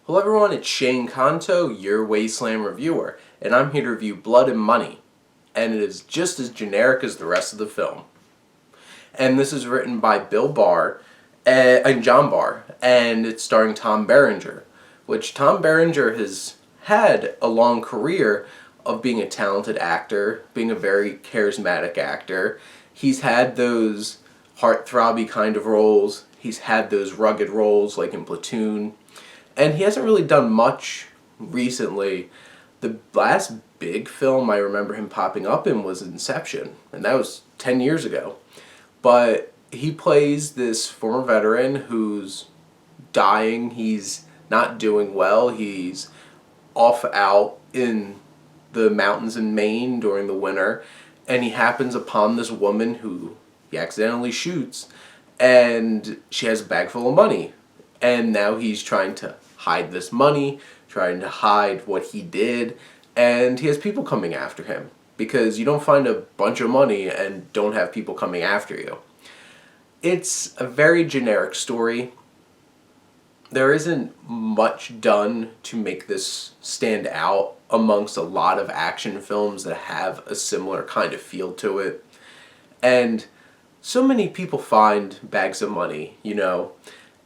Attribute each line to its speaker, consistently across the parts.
Speaker 1: Hello everyone, it's Shane Kanto, your Wasteland reviewer, and I'm here to review Blood and Money, and it is just as generic as the rest of the film. And this is written by Bill Barr and John Barr, and it's starring Tom Berenger, which Tom Berenger has had a long career of being a talented actor, being a very charismatic actor. He's had those heartthrobby kind of roles. He's had those rugged roles like in Platoon. And he hasn't really done much recently. The last big film I remember him popping up in was Inception, and that was 10 years ago. But he plays this former veteran who's dying. He's not doing well. He's off out in the mountains in Maine during the winter, and he happens upon this woman who he accidentally shoots, and she has a bag full of money. And now he's trying to hide this money, trying to hide what he did, and he has people coming after him because you don't find a bunch of money and don't have people coming after you. It's a very generic story. There isn't much done to make this stand out amongst a lot of action films that have a similar kind of feel to it. And so many people find bags of money,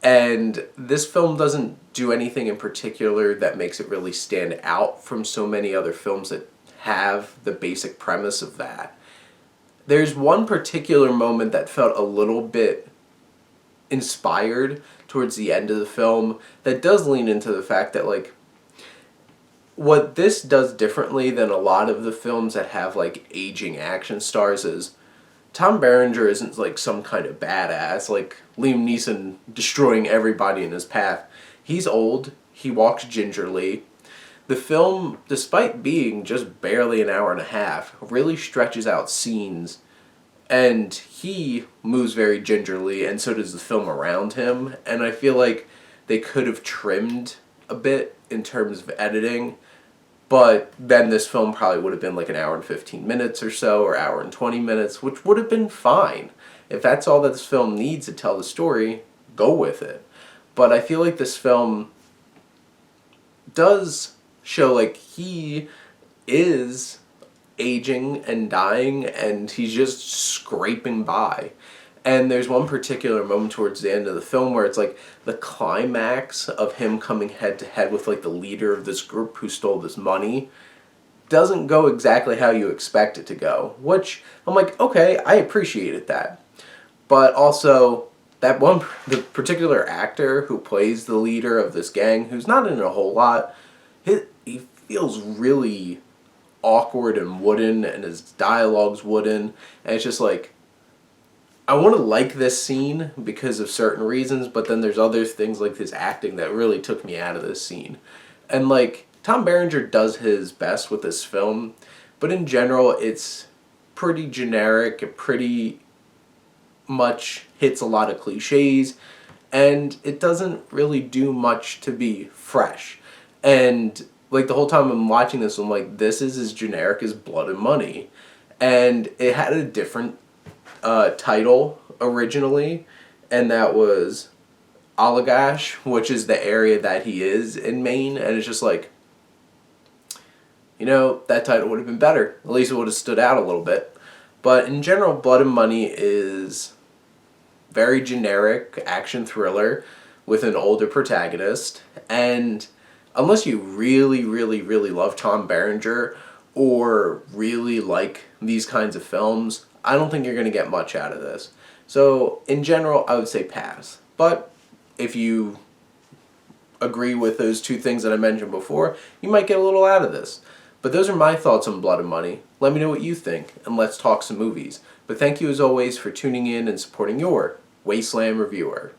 Speaker 1: and this film doesn't do anything in particular that makes it really stand out from so many other films that have the basic premise of that. There's one particular moment that felt a little bit inspired towards the end of the film that does lean into the fact that, what this does differently than a lot of the films that have, aging action stars is Tom Berenger isn't some kind of badass, like Liam Neeson destroying everybody in his path. He's old, he walks gingerly. The film, despite being just barely an hour and a half, really stretches out scenes, and he moves very gingerly, and so does the film around him, and I feel like they could have trimmed a bit in terms of editing. But then this film probably would have been an hour and 15 minutes or so, or hour and 20 minutes, which would have been fine. If that's all that this film needs to tell the story, go with it. But I feel like this film does show he is aging and dying, and he's just scraping by. And there's one particular moment towards the end of the film where it's the climax of him coming head to head with the leader of this group who stole this money doesn't go exactly how you expect it to go, which I'm okay, I appreciated that. But also, the particular actor who plays the leader of this gang, who's not in a whole lot, he feels really awkward and wooden, and his dialogue's wooden, and it's just I want to like this scene because of certain reasons, but then there's other things like his acting that really took me out of this scene. And Tom Berenger does his best with this film, but in general it's pretty generic, it pretty much hits a lot of cliches, and it doesn't really do much to be fresh. And the whole time I'm watching this, I'm this is as generic as Blood and Money. And it had a different title originally, and that was Allagash, which is the area that he is in Maine, and it's just that title would have been better. At least it would have stood out a little bit. But in general, Blood and Money is very generic action thriller with an older protagonist, and unless you really, really, really love Tom Berenger or really like these kinds of films, I don't think you're going to get much out of this. So, in general, I would say pass. But if you agree with those two things that I mentioned before, you might get a little out of this. But those are my thoughts on Blood and Money. Let me know what you think, and let's talk some movies. But thank you as always for tuning in and supporting your Wasteland reviewer.